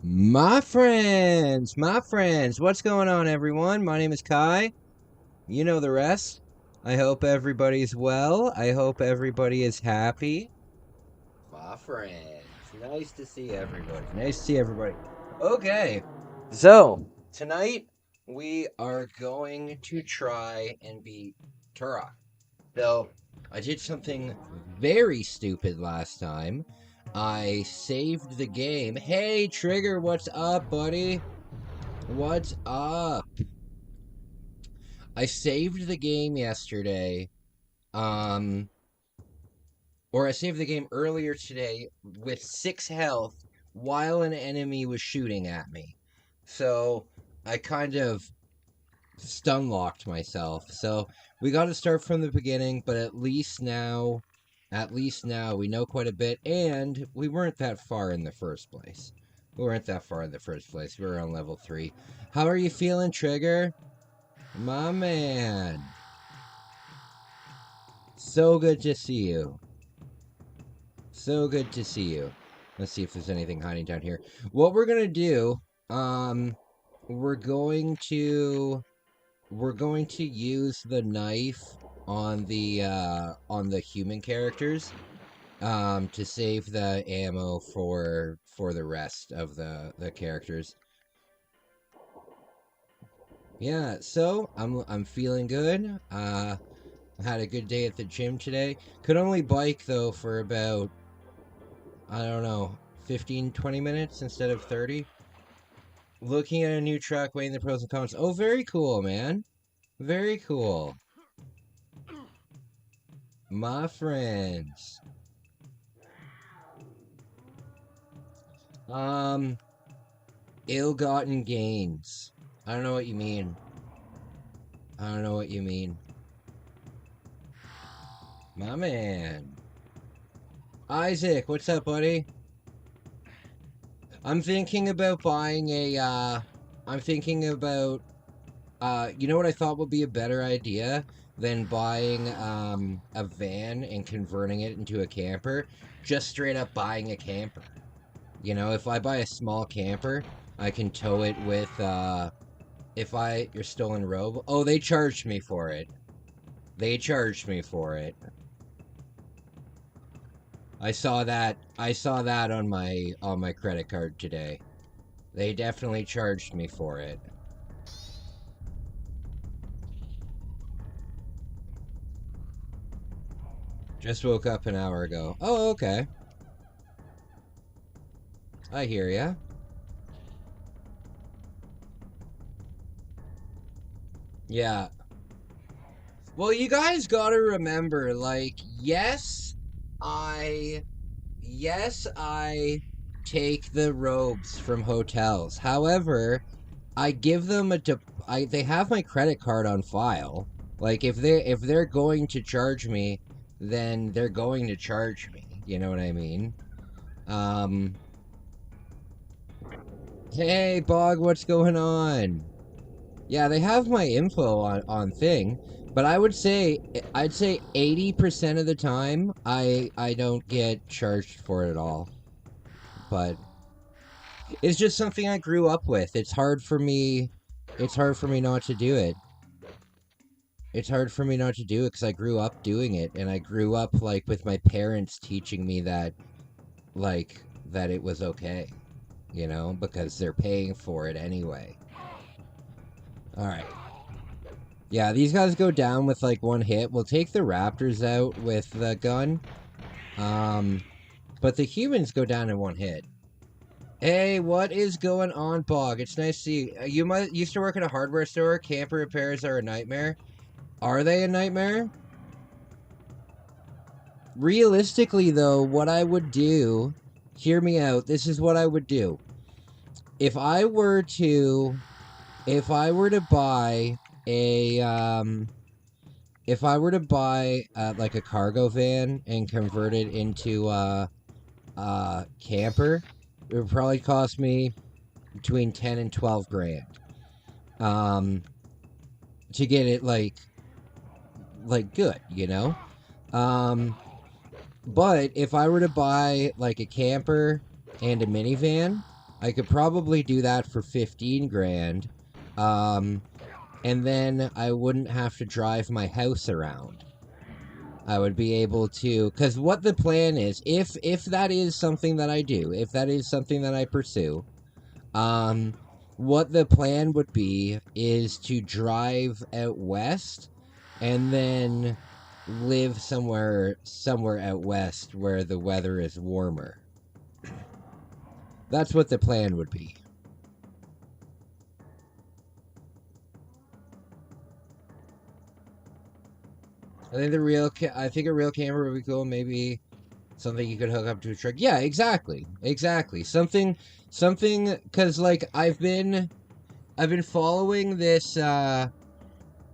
My friends, what's going on, everyone? My name is Kai. You know the rest. I hope everybody's well. I hope everybody is happy. My friends, nice to see everybody. Nice to see everybody. Okay, so tonight we are going to try and beat Turok. So, I did something very stupid last time. I saved the game. Hey, Trigger, what's up, buddy? What's up? I saved the game yesterday. Um, or I saved the game earlier today with 6 health while an enemy was shooting at me. So, I kind of stun locked myself. So we got to start from the beginning, but at least now we know quite a bit, and we weren't that far in the first place. We weren't that far in the first place. We were on level 3. How are you feeling, Trigger? My man. So good to see you. So good to see you. Let's see if there's anything hiding down here. What we're gonna do, we're going to use the knife on the human characters to save the ammo for the rest of the characters. Yeah, so I'm feeling good. Had a good day at the gym today. Could only bike though for about, I don't know, 15-20 minutes instead of 30. Looking at a new truck, weighing the pros and cons. Oh, very cool, man. Very cool. My friends. Um, Ill-gotten gains. I don't know what you mean. I don't know what you mean. My man. Isaac, what's up, buddy? I'm thinking about buying I'm thinking about, you know what I thought would be a better idea than buying, a van and converting it into a camper? Just straight up buying a camper. You know, if I buy a small camper, I can tow it with, your stolen robe. Oh, they charged me for it. They charged me for it. I saw that. I saw that on my credit card today. They definitely charged me for it. Just woke up an hour ago. Oh, okay. I hear ya. Yeah. Well, you guys gotta remember, like, I yes, I take the robes from hotels. However, I give them they have my credit card on file. Like, if they're going to charge me, then they're going to charge me. You know what I mean? Um, hey Bog, what's going on? Yeah, they have my info on thing, but I'd say 80% of the time I don't get charged for it at all. But it's just something I grew up with. It's hard for me not to do it. It's hard for me not to do it because I grew up doing it, and I grew up like with my parents teaching me that, like, that it was okay, you know, because they're paying for it anyway. All right. Yeah, these guys go down with like one hit. We'll take the raptors out with the gun. Um, but the humans go down in one hit. Hey, what is going on, Bog? It's nice to see you. You might used to work at a hardware store. Camper repairs are a nightmare. Are they a nightmare? Realistically, though, what I would do, hear me out. This is what I would do. If I were to, if I were to buy a, if I were to buy like a cargo van and convert it into a camper, it would probably cost me between 10 and 12 grand. To get it like good, you know? But if I were to buy like a camper and a minivan, I could probably do that for 15 grand. And then I wouldn't have to drive my house around. I would be able to, because what the plan is, if that is something that I do, if that is something that I pursue, um, what the plan would be is to drive out west and then live somewhere out west where the weather is warmer. That's what the plan would be. I think I think a real camera would be cool. Maybe something you could hook up to a truck. Yeah, exactly, exactly. Something, because like I've been following this.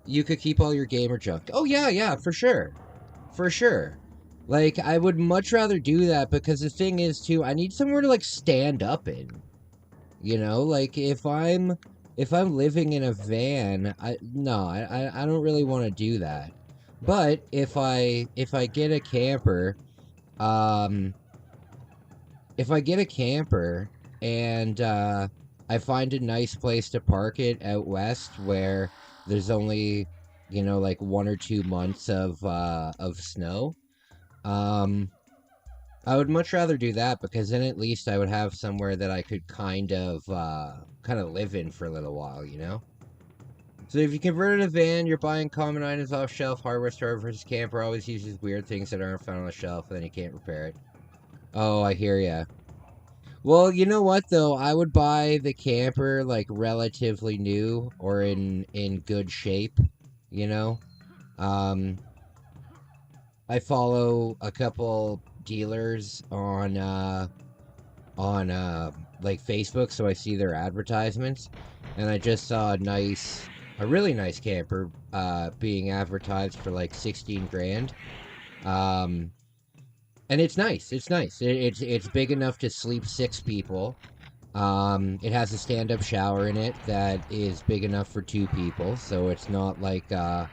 You could keep all your gamer junk. Oh yeah, yeah, for sure, for sure. Like I would much rather do that because the thing is too, I need somewhere to like stand up in. You know, like if I'm living in a van, I don't really want to do that. But if I get a camper, um, if I get a camper and I find a nice place to park it out west where there's only, you know, like 1 or 2 months of snow, um, I would much rather do that because then at least I would have somewhere that I could kind of live in for a little while, you know? So if you convert a van, you're buying common items off shelf. Hardware store versus camper always uses weird things that aren't found on the shelf, and then you can't repair it. Oh, I hear ya. Well, you know what though? I would buy the camper like relatively new or in good shape, you know? Um I follow a couple dealers on like Facebook, so I see their advertisements, and I just saw a really nice camper being advertised for like 16 grand. Um and it's nice. It's nice. It's big enough to sleep 6 people. It has a stand-up shower in it that is big enough for 2 people, so it's not like a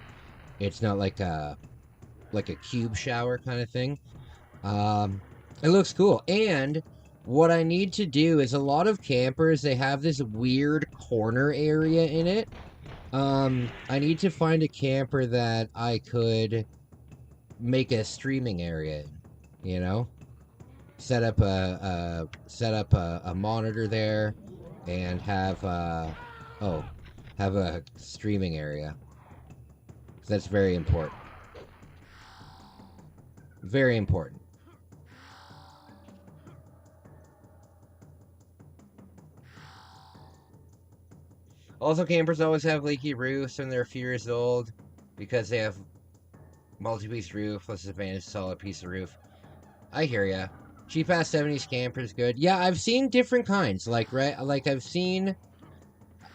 cube shower kind of thing. Um, it looks cool. And what I need to do is a lot of campers, they have this weird corner area in it. I need to find a camper that I could make a streaming area in, you know? Set up a monitor there and oh have a streaming area. That's very important. Very important. Also, campers always have leaky roofs when they're a few years old because they have multi-piece roof plus advanced solid piece of roof. I hear ya. Cheap ass 70s camper's good. Yeah, I've seen different kinds. Like I've seen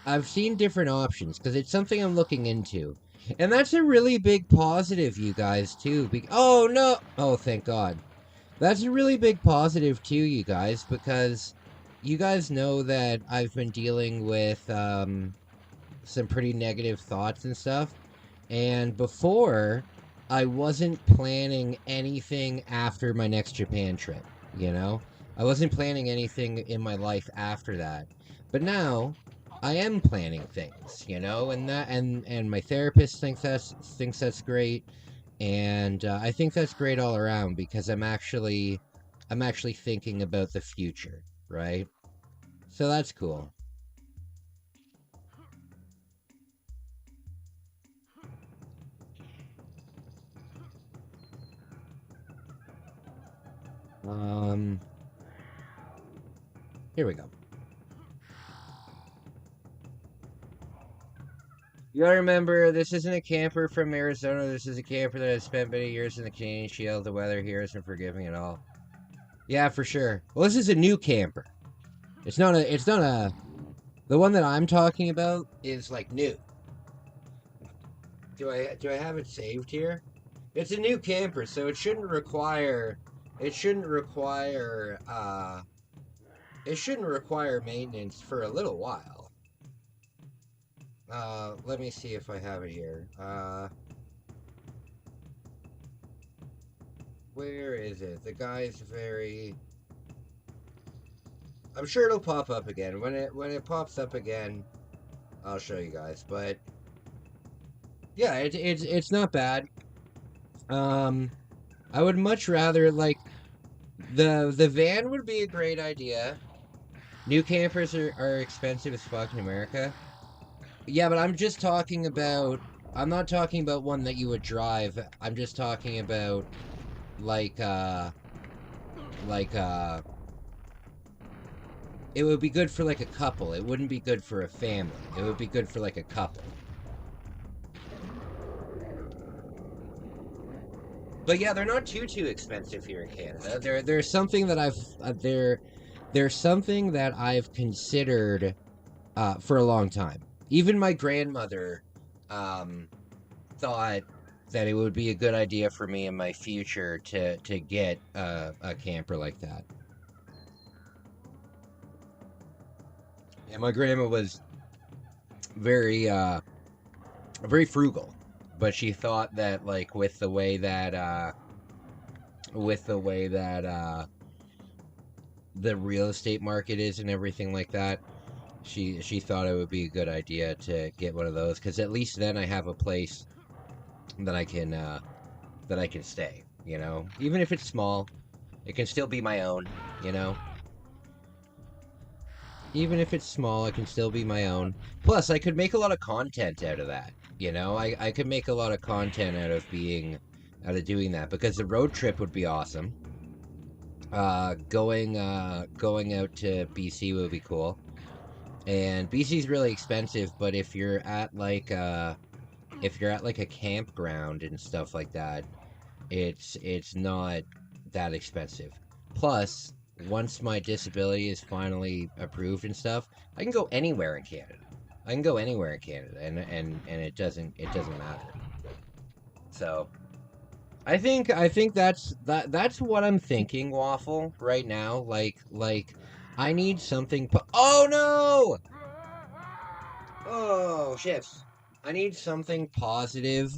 different options because it's something I'm looking into. And that's a really big positive, you guys, too. Oh, no! Oh, thank God. That's a really big positive, too, you guys, because you guys know that I've been dealing with some pretty negative thoughts and stuff. And before, I wasn't planning anything after my next Japan trip, you know? I wasn't planning anything in my life after that. But now, I am planning things, you know, and my therapist thinks that's great, and I think that's great all around because I'm actually thinking about the future, right? So that's cool. Um, Here we go. You gotta remember, this isn't a camper from Arizona. This is a camper that has spent many years in the Canadian Shield. The weather here isn't forgiving at all. Yeah, for sure. Well, this is a new camper. It's not a, the one that I'm talking about is like new. Do I have it saved here? It's a new camper, so it shouldn't require, it shouldn't require maintenance for a little while. Let me see if I have it here. Where is it? The guy's very... I'm sure it'll pop up again. When it pops up again, I'll show you guys. But yeah, it's not bad. I would much rather like the van would be a great idea. New campers are expensive as fuck in America. Yeah, but I'm just talking about. I'm not talking about one that you would drive. I'm just talking about like like it would be good for like a couple. It wouldn't be good for a family. It would be good for like a couple. But yeah, they're not too expensive here in Canada. There's something that there's something that I've considered for a long time. Even my grandmother thought that it would be a good idea for me in my future to get a camper like that. And my grandma was very very frugal, but she thought that like with the way that the real estate market is and everything like that, she thought it would be a good idea to get one of those, because at least then I have a place that I can stay, you know, even if it's small, it can still be my own, you know. Even if it's small, it can still be my own. Plus, I could make a lot of content out of that. You know, I could make a lot of content out of doing that, because the road trip would be awesome. Going out to BC would be cool. And BC's really expensive, but if you're at like a campground and stuff like that, it's not that expensive. Plus, once my disability is finally approved and stuff, I can go anywhere in Canada. I can go anywhere in Canada, and it doesn't matter. So, I think that's what I'm thinking, Waffle, right now. Like I need something. Oh no! Oh shit! I need something positive.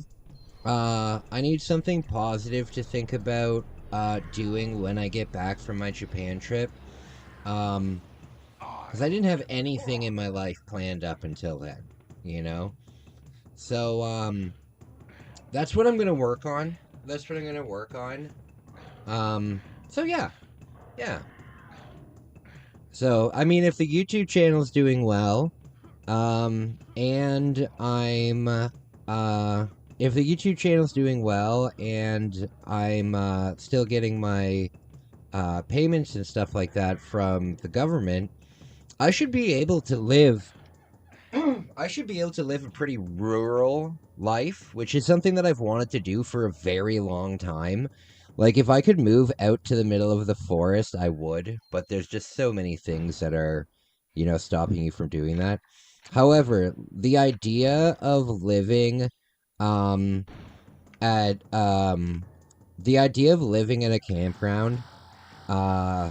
I need something positive to think about doing when I get back from my Japan trip. Because I didn't have anything in my life planned up until then, you know? So, that's what I'm gonna work on. That's what I'm gonna work on. So yeah. Yeah. So, I mean, if the YouTube channel's doing well, and if the YouTube channel's doing well and I'm still getting my payments and stuff like that from the government, I should be able to live. I should be able to live a pretty rural life, which is something that I've wanted to do for a very long time. Like, if I could move out to the middle of the forest, I would, but there's just so many things that are, you know, stopping you from doing that. However, the idea of living um at the idea of living at a campground uh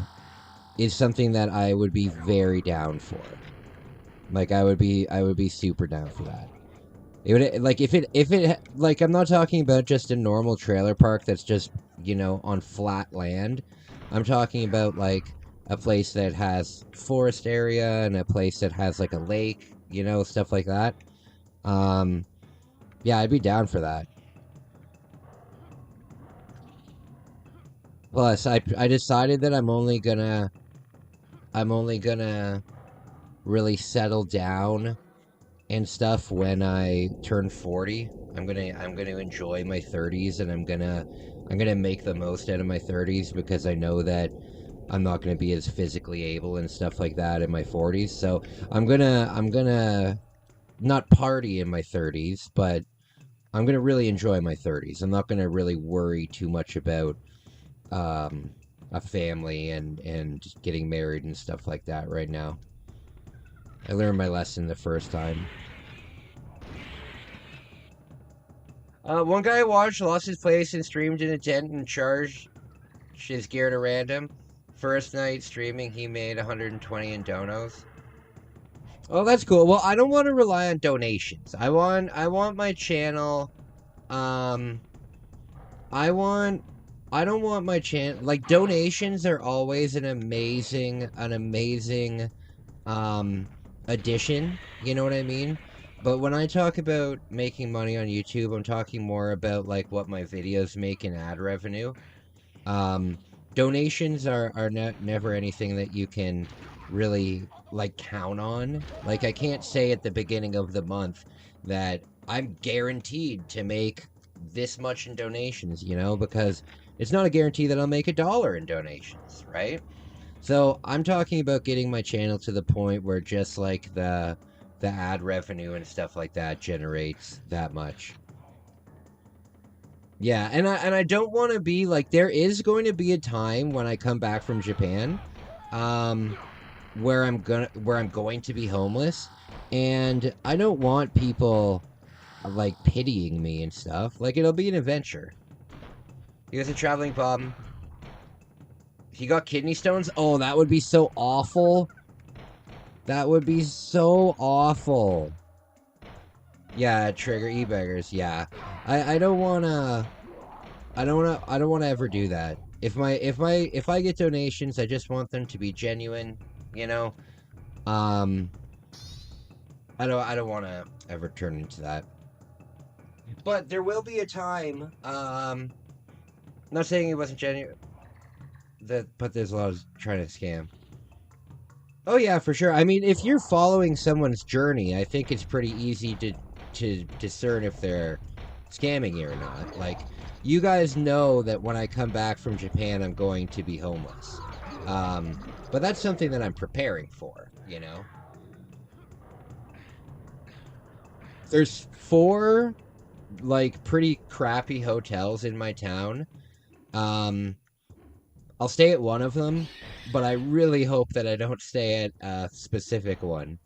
is something that I would be very down for. Like, I would be super down for that. It would, like, if it like, I'm not talking about just a normal trailer park that's just, you know, on flat land. I'm talking about like a place that has forest area and a place that has like a lake, you know, stuff like that. Yeah, I'd be down for that. Plus, I decided that I'm only gonna really settle down and stuff when I turn 40. I'm gonna enjoy my 30s, and I'm gonna make the most out of my 30s, because I know that I'm not gonna be as physically able and stuff like that in my 40s. So I'm gonna not party in my 30s, but I'm gonna really enjoy my 30s. I'm not gonna really worry too much about um, a family and getting married and stuff like that right now. I learned my lesson the first time. One guy I watched lost his place and streamed in a tent and charged his gear to random. First night streaming, he made 120 in donos. Oh, that's cool. Well, I don't want to rely on donations. I want my channel. Um, I want I don't want my channel, like, donations are always an amazing um addition, you know what I mean? But when I talk about making money on YouTube, I'm talking more about like what my videos make in ad revenue. Um, Donations are never anything that you can really like count on. Like I can't say at the beginning of the month that I'm guaranteed to make this much in donations, you know, because it's not a guarantee that I'll make $1 in donations, right? So I'm talking about getting my channel to the point where just like the ad revenue and stuff like that generates that much. Yeah, and I don't want to be like there is going to be a time when I come back from Japan, um, where I'm going to be homeless, and I don't want people like pitying me and stuff. Like it'll be an adventure. He was a traveling bum. He got kidney stones. Oh, that would be so awful. That would be so awful. Yeah, trigger e-beggars. Yeah, I don't wanna. I don't wanna ever do that. If I get donations, I just want them to be genuine, you know? Um I don't wanna ever turn into that. But there will be a time, not saying it wasn't genuine but there's a lot of trying to scam. Oh yeah, for sure. I mean, if you're following someone's journey, I think it's pretty easy to discern if they're scamming you or not. Like, you guys know that when I come back from Japan, I'm going to be homeless. But that's something that I'm preparing for, you know? There's 4, like, pretty crappy hotels in my town. Um, I'll stay at one of them, but I really hope that I don't stay at a specific one.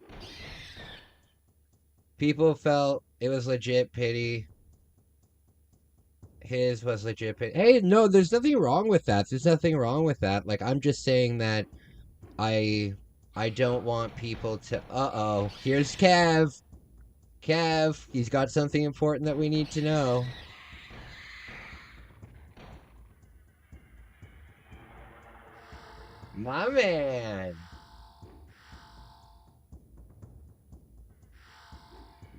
People felt it was legit pity. His was legit pity. Hey, no, there's nothing wrong with that. There's nothing wrong with that. Like, I'm just saying that I I don't want people to. Uh-oh. Here's Kev. Kev, he's got something important that we need to know. My man.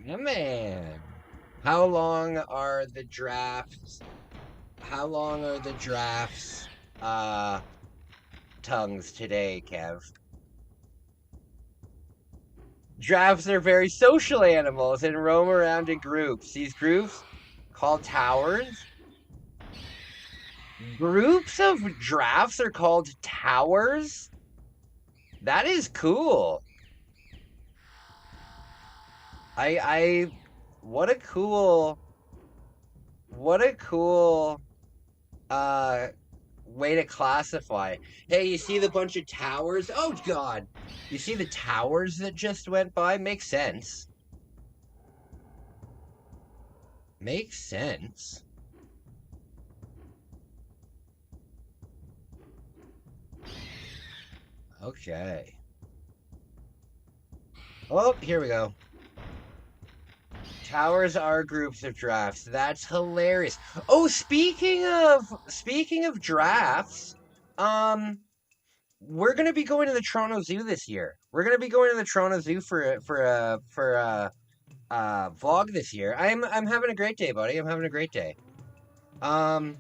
My man. How long are the drafts? How long are the drafts tongues today, Kev? Drafts are very social animals and roam around in groups. These groups, called towers, groups of drafts are called towers? That is cool. I what a cool what a cool uh way to classify. Hey, you see the bunch of towers? Oh god. You see the towers that just went by? Makes sense. Makes sense. Okay. Oh, here we go. Towers are groups of drafts. That's hilarious. Oh, speaking of drafts, um, we're gonna be going to the Toronto Zoo this year. We're gonna be going to the Toronto Zoo for a vlog this year. I'm having a great day, buddy. I'm having a great day. Um,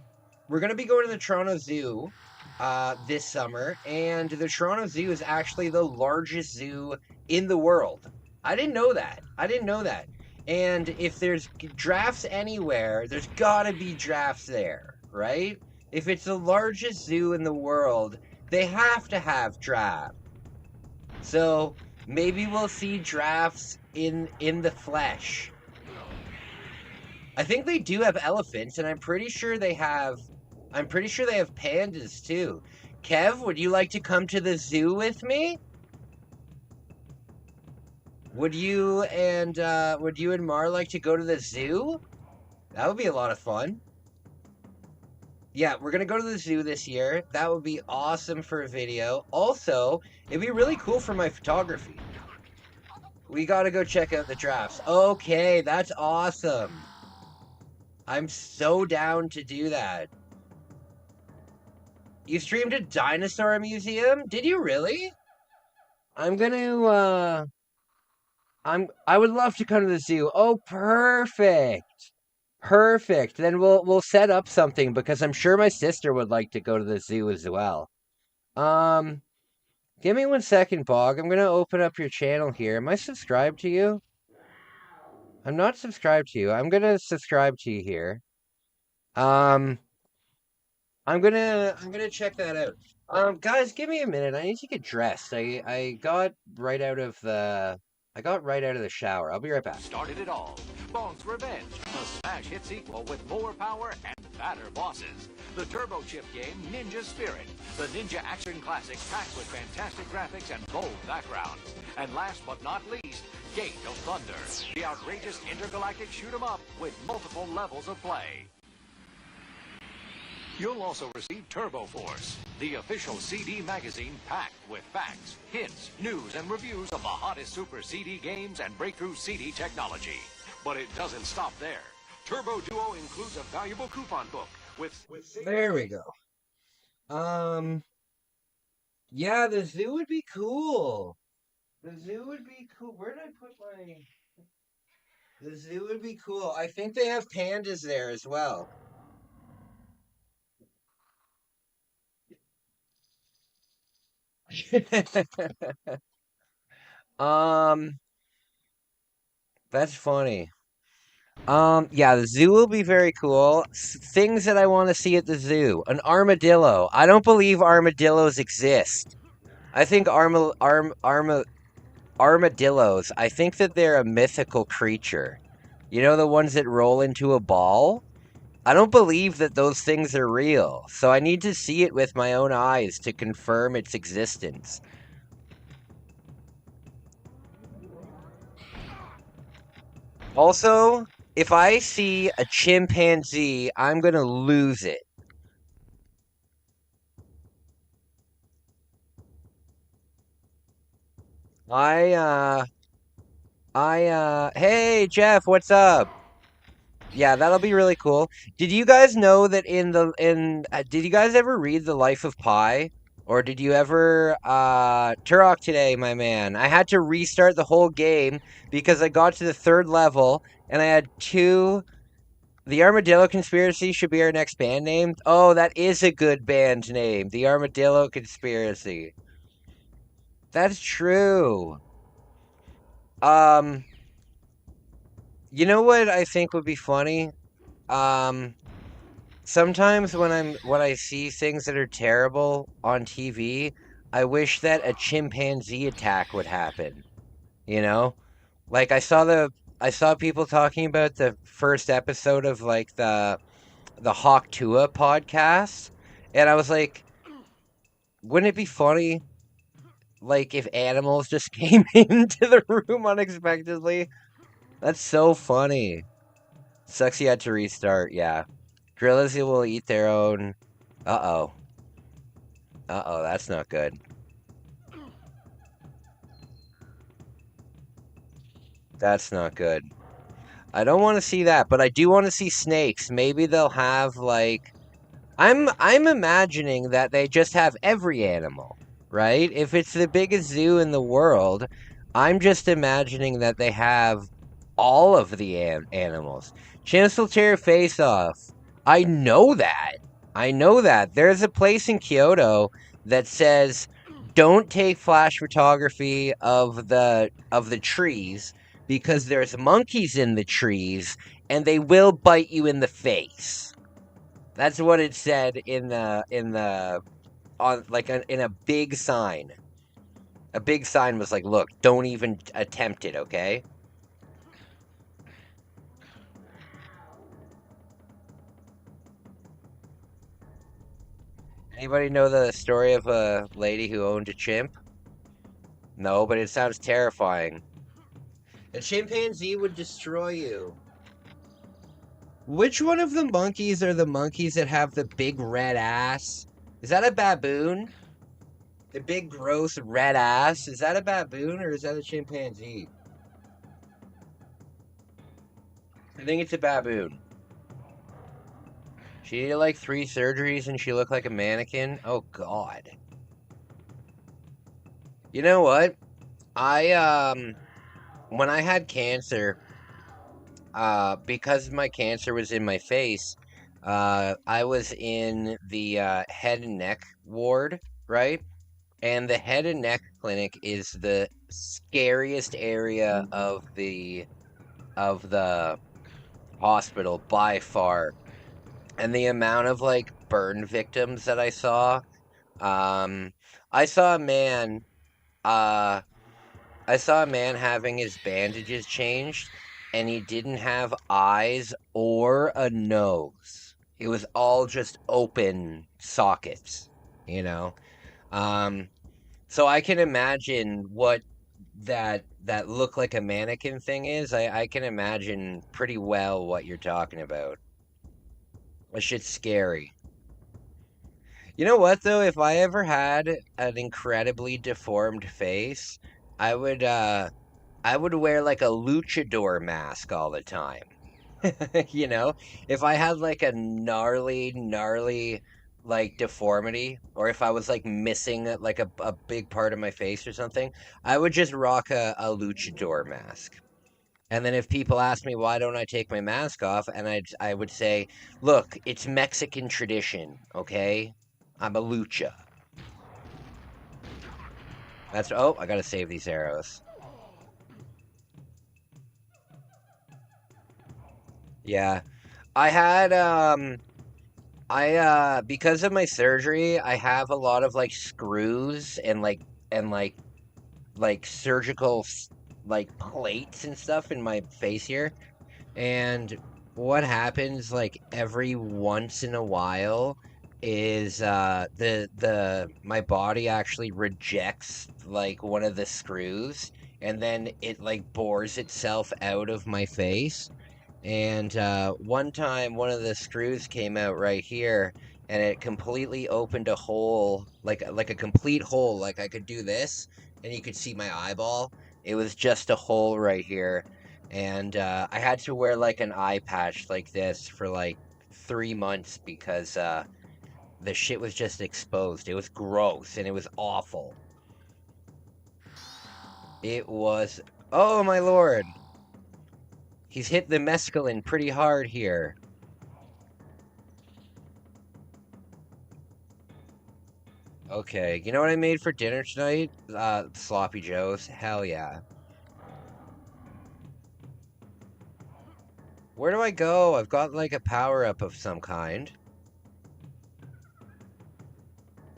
we're gonna be going to the Toronto Zoo this summer, and the Toronto Zoo is actually the largest zoo in the world. I didn't know that. I didn't know that. And if there's drafts anywhere, there's gotta be drafts there, right? If it's the largest zoo in the world, they have to have drafts. So maybe we'll see drafts in the flesh. I think they do have elephants, and I'm pretty sure they have pandas too. Kev, would you like to come to the zoo with me? Would you and Mar like to go to the zoo? That would be a lot of fun. Yeah, we're gonna go to the zoo this year. That would be awesome for a video. Also, it'd be really cool for my photography. We gotta go check out the drafts. Okay, that's awesome. I'm so down to do that. You streamed a dinosaur museum? Did you really? I'm gonna, I would love to come to the zoo. Oh, perfect. Perfect. Then we'll set up something because I'm sure my sister would like to go to the zoo as well. Um, Give me 1 second, Bog. I'm gonna open up your channel here. Am I subscribed to you? I'm not subscribed to you. I'm gonna subscribe to you here. Um, I'm gonna check that out. Guys, give me a minute. I need to get dressed. I got right out of the shower. I'll be right back. Started it all. Bones Revenge, a smash hit sequel with more power and fatter bosses. The Turbo Chip game Ninja Spirit, the ninja action classic packed with fantastic graphics and bold backgrounds. And last but not least, Gate of Thunder, the outrageous intergalactic shoot 'em up with multiple levels of play. You'll also receive Turbo Force, the official CD magazine packed with facts, hints, news, and reviews of the hottest Super CD games and breakthrough CD technology. But it doesn't stop there. Turbo Duo includes a valuable coupon book with... There we go. Yeah, the zoo would be cool. The zoo would be cool. Where did I put my... The zoo would be cool. I think they have pandas there as well. That's funny. Yeah, the zoo will be very cool. Things that I want to see at the zoo. An armadillo. I don't believe armadillos exist. I think armadillos, I think that they're a mythical creature. You know, the ones that roll into a ball? I don't believe that those things are real. So I need to see it with my own eyes to confirm its existence. Also, if I see a chimpanzee, I'm gonna lose it. Hey Jeff, what's up? Yeah, that'll be really cool. Did you guys know that did you guys ever read The Life of Pi? Or did you ever, Turok today, my man? I had to restart the whole game because I got to the 3rd level and I had The Armadillo Conspiracy should be our next band name. Oh, that is a good band name. The Armadillo Conspiracy. That's true. Um, you know what I think would be funny? Um, Sometimes when I see things that are terrible on TV, I wish that a chimpanzee attack would happen. You know? Like I saw people talking about the first episode of like the Hawk Tua podcast, and I was like, wouldn't it be funny like if animals just came into the room unexpectedly? That's so funny. Sucks you had to restart, yeah. Gorillas will eat their own. Uh-oh. Uh-oh, that's not good. That's not good. I don't want to see that, but I do want to see snakes. Maybe they'll have like I'm imagining that they just have every animal, right? If it's the biggest zoo in the world, I'm just imagining that they have all of the animals. Chancellor Chair Face Off. I know that. I know that. There's a place in Kyoto that says don't take flash photography of the trees because there's monkeys in the trees and they will bite you in the face. That's what it said in the on like in a big sign. A big sign was like, "Look, don't even attempt it, okay?" Anybody know the story of a lady who owned a chimp? No, but it sounds terrifying. A chimpanzee would destroy you. Which one of the monkeys are the monkeys that have the big red ass? Is that a baboon? The big gross red ass? Is that a baboon or is that a chimpanzee? I think it's a baboon. She did like 3 surgeries and she looked like a mannequin. Oh God. You know what? I when I had cancer, because my cancer was in my face, I was in the head and neck ward, right? And the head and neck clinic is the scariest area of the hospital by far. And the amount of like burn victims that I saw, um, I saw a man, uh, I saw a man having his bandages changed, and he didn't have eyes or a nose. It was all just open sockets, you know? Um, so I can imagine what that look like a mannequin thing is. I can imagine pretty well what you're talking about. That shit's scary. You know what though? If I ever had an incredibly deformed face, I would I would wear like a luchador mask all the time. You know, if I had like a gnarly like deformity, or if I was like missing like a big part of my face or something, I would just rock a luchador mask. And then if people ask me why don't I take my mask off, and I would say, look, it's Mexican tradition, okay? I'm a lucha. That's oh, I gotta save these arrows. Yeah. I had because of my surgery, I have a lot of like screws and like surgical like plates and stuff in my face here. And what happens like every once in a while is the my body actually rejects like one of the screws, and then it like bores itself out of my face. And one time, one of the screws came out right here, and it completely opened a hole, like a complete hole. Like I could do this, and you could see my eyeball. It was just a hole right here, and I had to wear like an eye patch like this for like 3 months because the shit was just exposed. It was gross and it was awful. It was. Oh my lord, he's hit the mescaline pretty hard here. Okay, you know what I made for dinner tonight? Sloppy Joes. Hell yeah. Where do I go? I've got like a power up of some kind.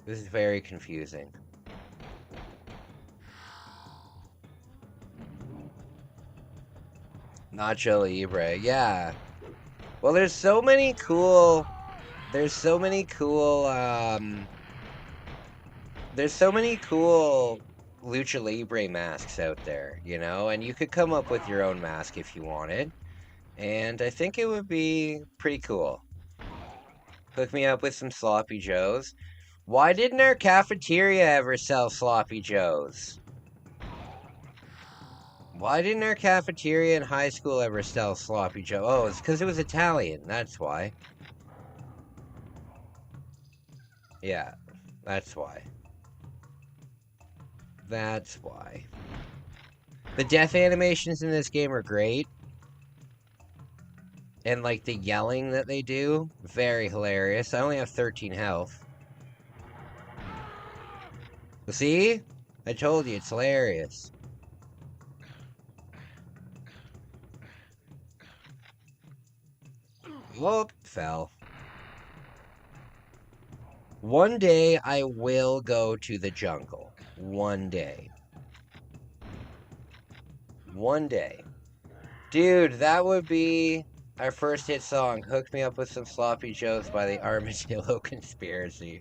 This is very confusing. Nacho Libre. Yeah. Well, there's so many cool there's so many cool Lucha Libre masks out there, you know, and you could come up with your own mask if you wanted. And I think it would be pretty cool. Hook me up with some sloppy joes. Why didn't our cafeteria ever sell sloppy joes? Why didn't our cafeteria in high school ever sell sloppy joe? Oh, it's because it was Italian. That's why. Yeah, that's why. That's why. The death animations in this game are great. And like the yelling that they do, very hilarious. I only have 13 health. See? I told you, it's hilarious. Whoop, fell. One day I will go to the jungle. One day. One day. Dude, that would be our first hit song. Hook Me Up With Some Sloppy Joes by the Armadillo Conspiracy.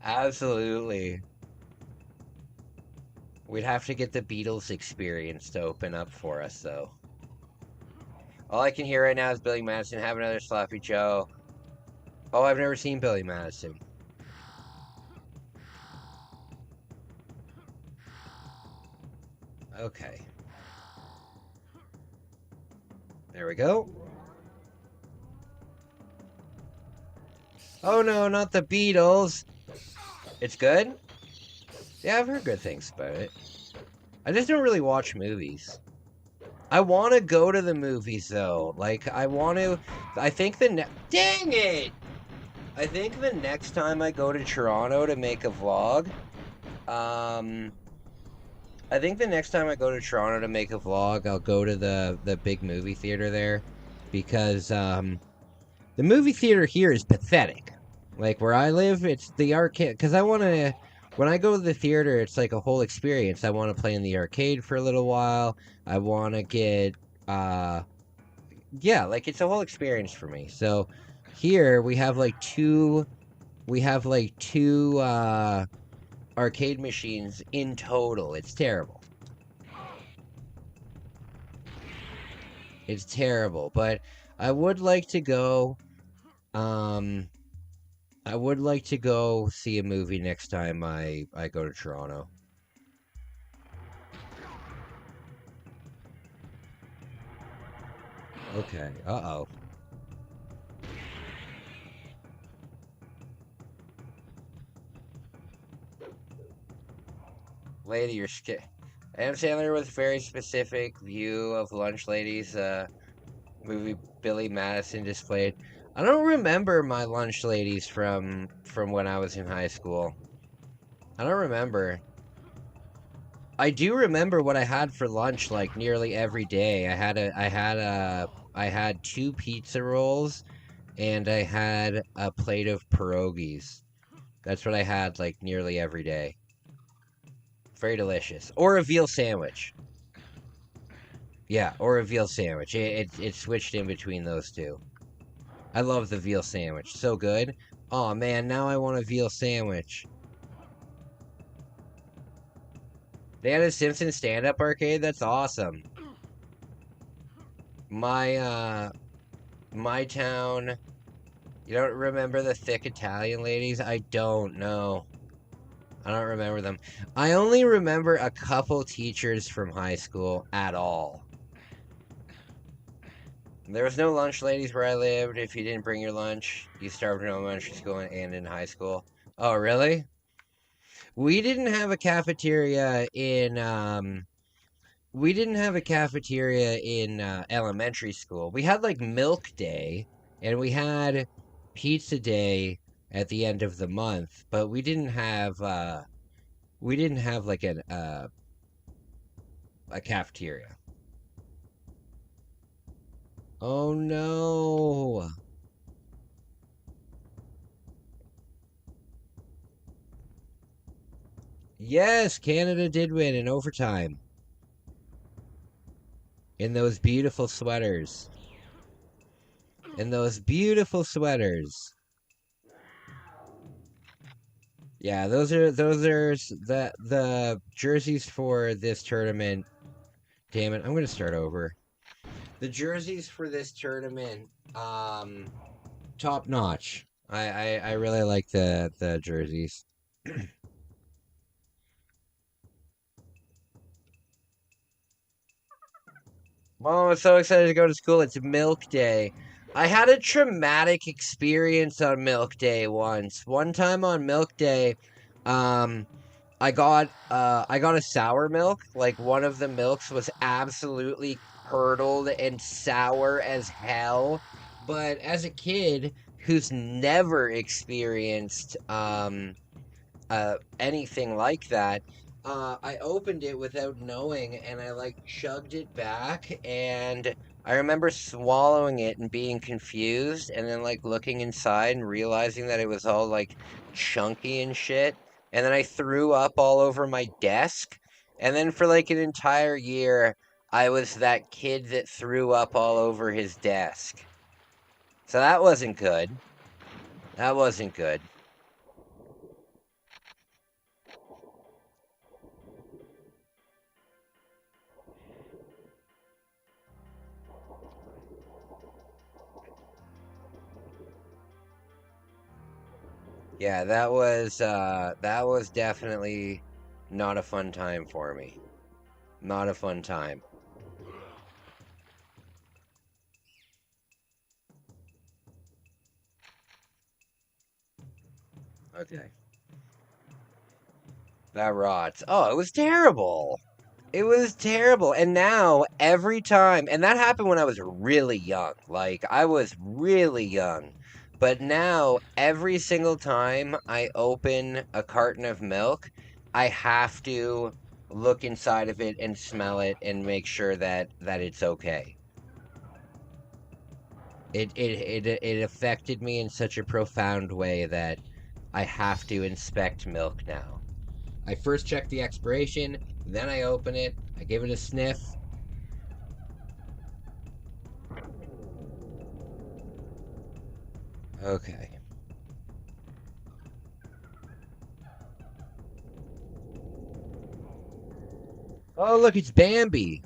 Absolutely. We'd have to get the Beatles experience to open up for us, though. All I can hear right now is Billy Madison, have another Sloppy Joe. Oh, I've never seen Billy Madison. Okay. There we go. Oh no, not the Beatles. It's good? Yeah, I've heard good things about it. I just don't really watch movies. I want to go to the movies though. Like I want to. I think Dang it! I think the next time I go to Toronto to make a vlog, um, I think the next time I go to Toronto to make a vlog, I'll go to the big movie theater there, because the movie theater here is pathetic. Like where I live, it's the arcade. Because I want to, when I go to the theater, it's like a whole experience. I want to play in the arcade for a little while. I want to get, uh, yeah, like it's a whole experience for me. So here we have like two arcade machines in total. It's terrible. It's terrible. But I would like to go. Um, I would like to go see a movie next time I go to Toronto. Okay. Uh-oh. Lady, you're scared. Adam Sandler with very specific view of lunch ladies. Movie Billy Madison displayed. I don't remember my lunch ladies from when I was in high school. I don't remember. I do remember what I had for lunch like nearly every day. I had two pizza rolls and I had a plate of pierogies. That's what I had like nearly every day. Very delicious. Or a veal sandwich. Yeah, or a veal sandwich. It switched in between those two. I love the veal sandwich. So good. Oh man, now I want a veal sandwich. They had a Simpsons stand-up arcade? That's awesome. My my town. You don't remember the thick Italian ladies? I don't know. I don't remember them. I only remember a couple teachers from high school at all. There was no lunch ladies where I lived. If you didn't bring your lunch, you starved in elementary school and in high school. Oh, really? We didn't have a cafeteria in we didn't have a cafeteria in elementary school. We had like milk day and we had pizza day at the end of the month, but we didn't have like a cafeteria. Oh no. Yes, Canada did win in overtime. In those beautiful sweaters. In those beautiful sweaters. Yeah, the jerseys for this tournament. Damn it, I'm gonna start over. The jerseys for this tournament, top notch. I really like the jerseys. Mom was so excited to go to school. It's Milk Day. I had a traumatic experience on Milk Day once. One time on Milk Day, um, I got a sour milk. Like one of the milks was absolutely curdled and sour as hell. But as a kid who's never experienced anything like that, I opened it without knowing and I like chugged it back and I remember swallowing it and being confused and then like looking inside and realizing that it was all like chunky and shit. And then I threw up all over my desk. And then for like an entire year, I was that kid that threw up all over his desk. So that wasn't good. That wasn't good. Yeah, that was definitely not a fun time for me. Not a fun time. Okay. That rots. Oh, it was terrible. It was terrible. And now, every time, and that happened when I was really young. Like, I was really young. But now, every single time I open a carton of milk, I have to look inside of it and smell it and make sure that it's okay. It affected me in such a profound way that I have to inspect milk now. I first check the expiration, then I open it, I give it a sniff. Okay. Oh, look, it's Bambi.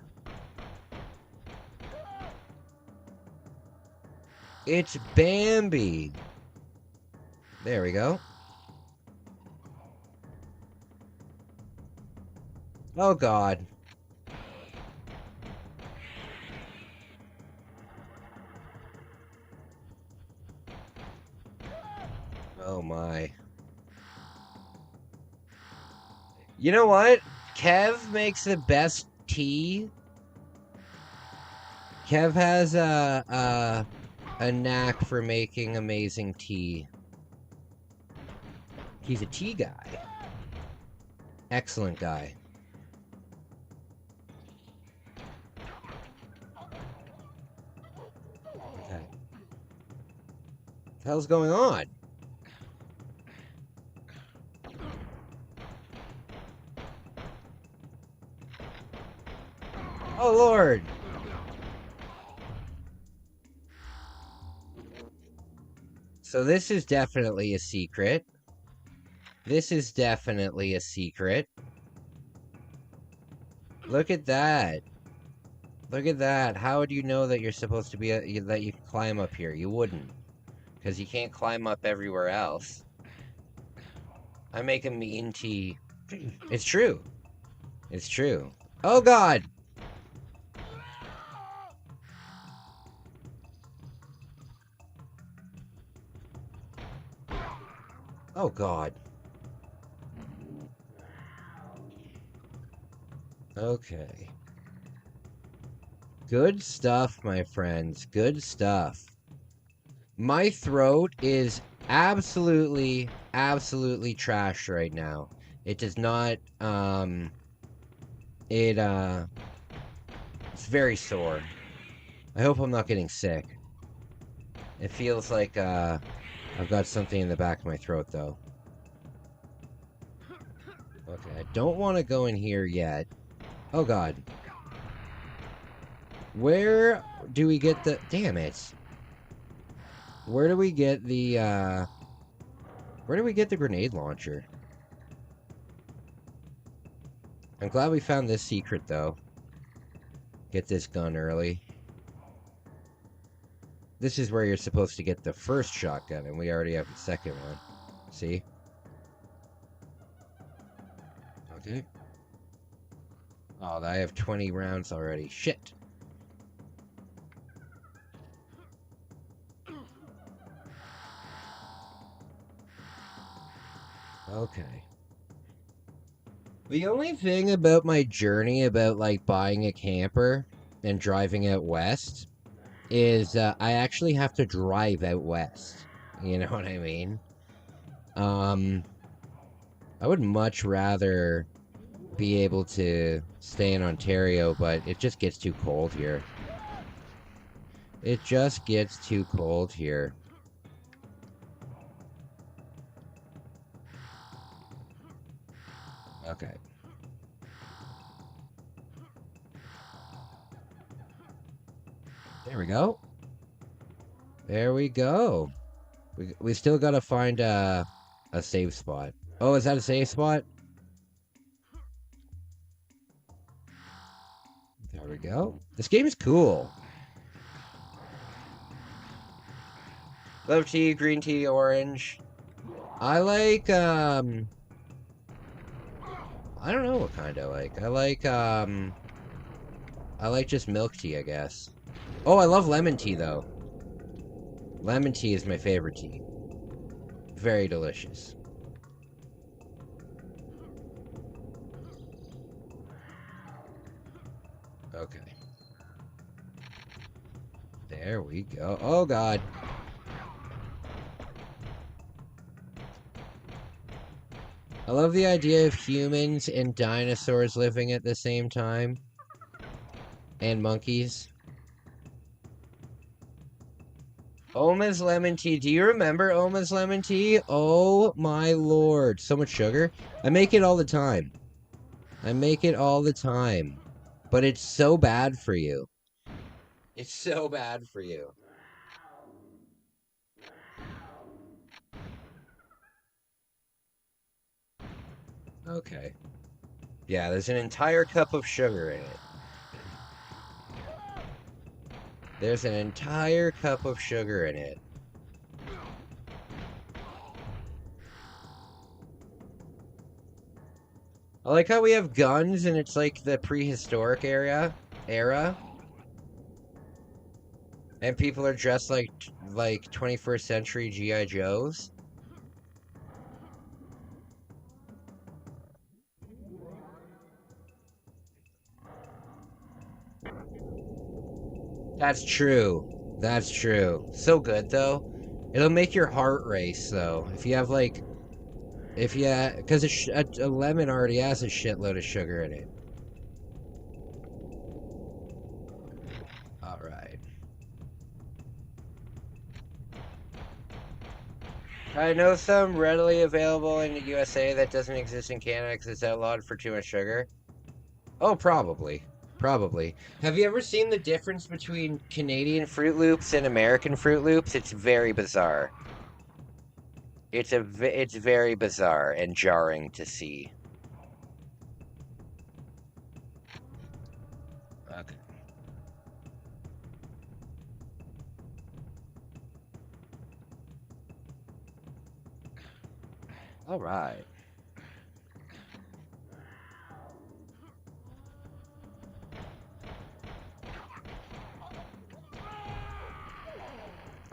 It's Bambi. There we go. Oh, God. Oh, my. You know what? Kev makes the best tea. Kev has a knack for making amazing tea. He's a tea guy. Excellent guy. Okay. What the hell's going on? Oh, Lord. So this is definitely a secret. This is definitely a secret. Look at that. Look at that. How would you know that you're supposed to be that you can climb up here? You wouldn't. Because you can't climb up everywhere else. I make a mean tea. It's true. It's true. Oh, God. Oh, God. Okay. Good stuff, my friends. Good stuff. My throat is absolutely trashed right now. It does not, it's very sore. I hope I'm not getting sick. It feels like, I've got something in the back of my throat, though. Okay, I don't want to go in here yet. Oh, God. Where do we get the... Damn it. Where do we get the, Where do we get the grenade launcher? I'm glad we found this secret, though. Get this gun early. This is where you're supposed to get the first shotgun, and we already have the second one. See? Okay. Oh, I have 20 rounds already. Shit. Okay. The only thing about my journey about, like, buying a camper and driving out west is I actually have to drive out west. You know what I mean? I would much rather be able to stay in Ontario, but it just gets too cold here. It just gets too cold here. Okay. There we go. There we go. We still gotta find a save spot. Oh, is that a save spot? There we go. This game is cool. Love tea, green tea, orange. I like, I don't know what kind I like. I like just milk tea, I guess. Oh, I love lemon tea, though. Lemon tea is my favorite tea. Very delicious. Okay. There we go. Oh, God. I love the idea of humans and dinosaurs living at the same time. And monkeys. Oma's lemon tea. Do you remember Oma's lemon tea? Oh, my Lord. So much sugar. I make it all the time. I make it all the time. But it's so bad for you. It's so bad for you. Okay. Yeah, there's an entire cup of sugar in it. There's an entire cup of sugar in it. I like how we have guns and it's like the prehistoric era. And people are dressed like 21st century G.I. Joes. That's true. That's true. So good though. It'll make your heart race though. If you have like, because a lemon already has a shitload of sugar in it. All right. I know some readily available in the USA that doesn't exist in Canada because it's outlawed for too much sugar. Oh, probably. Probably. Have you ever seen the difference between Canadian Fruit Loops and American Fruit Loops? It's very bizarre. It's very bizarre and jarring to see. Okay. All right.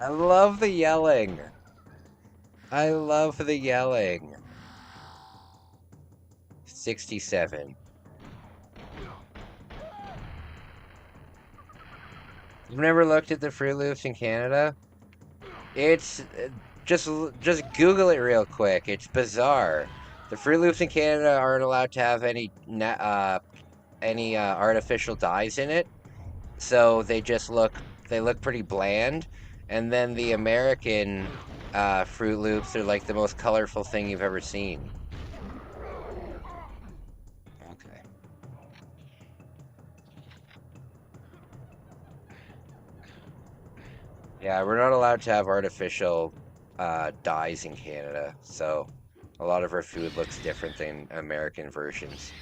I love the yelling. I love the yelling. 67. You've never looked at the Fruit Loops in Canada? It's just Google it real quick. It's bizarre. The Fruit Loops in Canada aren't allowed to have any artificial dyes in it, so they look pretty bland. And then the American Fruit Loops are like the most colorful thing you've ever seen. Okay. Yeah, we're not allowed to have artificial dyes in Canada, so a lot of our food looks different than American versions.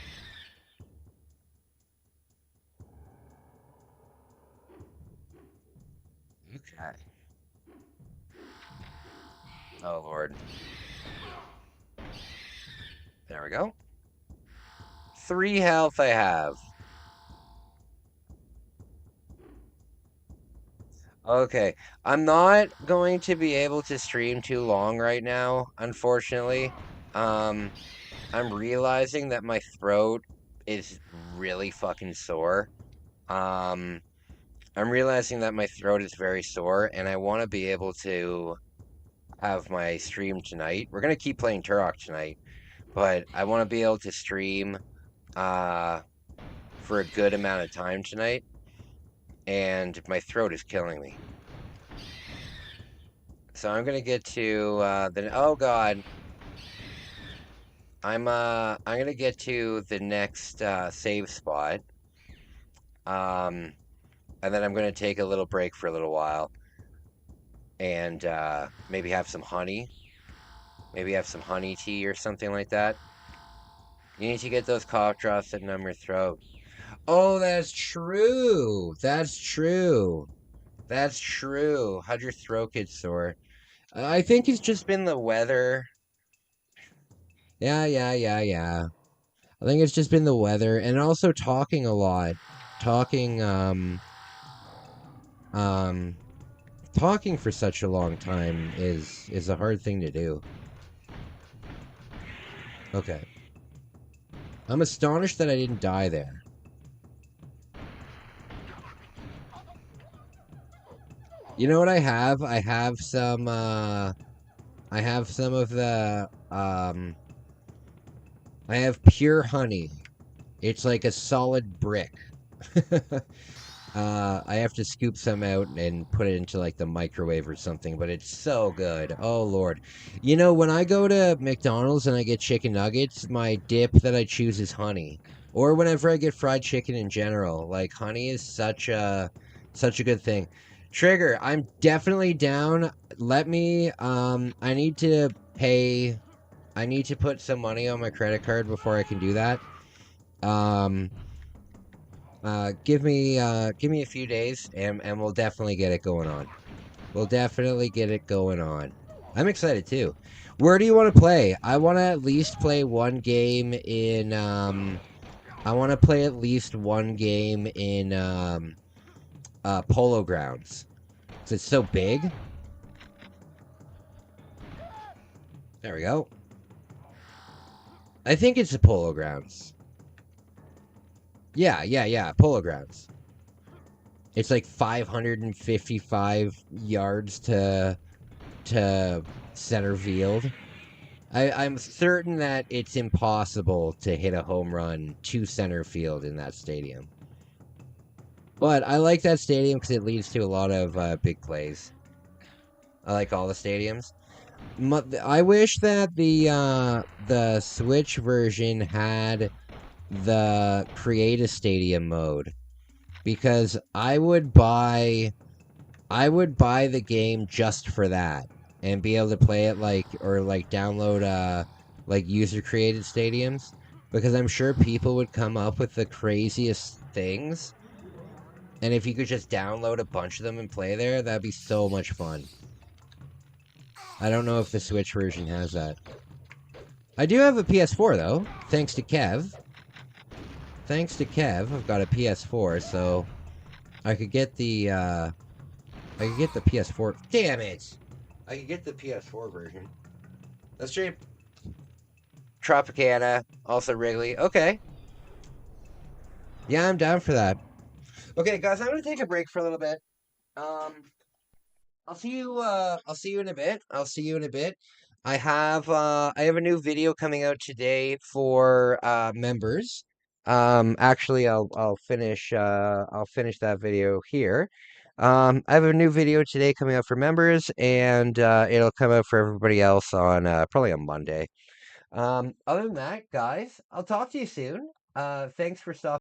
Okay. Oh, Lord. There we go. 3 health I have. Okay. I'm not going to be able to stream too long right now, unfortunately. Um, I'm realizing that my throat is really fucking sore. Um, I'm realizing that my throat is very sore, and I want to be able to have my stream tonight. We're gonna keep playing Turok tonight, but I want to be able to stream uh, for a good amount of time tonight, and my throat is killing me. So I'm gonna get to the oh god, I'm gonna get to the next save spot, um, and then I'm gonna take a little break for a little while, and maybe have some honey, maybe have some honey tea or something like that. You need to get those cough drops that numb your throat. Oh, that's true. That's true. That's true. How'd your throat get sore? I think it's just been the weather. Yeah. I think it's just been the weather and also talking a lot. Talking, um, talking for such a long time is a hard thing to do. Okay. I'm astonished that I didn't die there. You know what I have? I have some of the I have pure honey. It's like a solid brick. I have to scoop some out and put it into like the microwave or something, but it's so good. Oh Lord. You know, when I go to McDonald's and I get chicken nuggets, my dip that I choose is honey. Or whenever I get fried chicken in general, like honey is such a good thing. Trigger, I'm definitely down. Let me I need to put some money on my credit card before I can do that. Um give me a few days and we'll definitely get it going on. We'll definitely get it going on. I'm excited too. Where do you want to play? I want to at least play one game in I want to play at least one game in Polo Grounds. 'Cause it's so big. There we go. I think it's the Polo Grounds. Yeah, Polo Grounds. It's like 555 yards to center field. I'm certain that it's impossible to hit a home run to center field in that stadium. But I like that stadium because it leads to a lot of big plays. I like all the stadiums. I wish that the Switch version had the create a stadium mode because I would buy the game just for that and be able to play it like or like download like user created stadiums because I'm sure people would come up with the craziest things. And if you could just download a bunch of them and play there, that'd be so much fun. I don't know if the Switch version has that. I do have a PS4 though, thanks to Kev. Thanks to Kev, I've got a PS4, so I could get the PS4. Damn it! I could get the PS4 version. Let's stream Tropicana, also Wrigley. Okay. Yeah, I'm down for that. Okay, guys, I'm gonna take a break for a little bit. Um, I'll see you in a bit. I'll see you in a bit. I have a new video coming out today for members. Actually I'll finish that video here. I have a new video today coming out for members and it'll come out for everybody else on probably on Monday. Other than that, guys, I'll talk to you soon. Thanks for stopping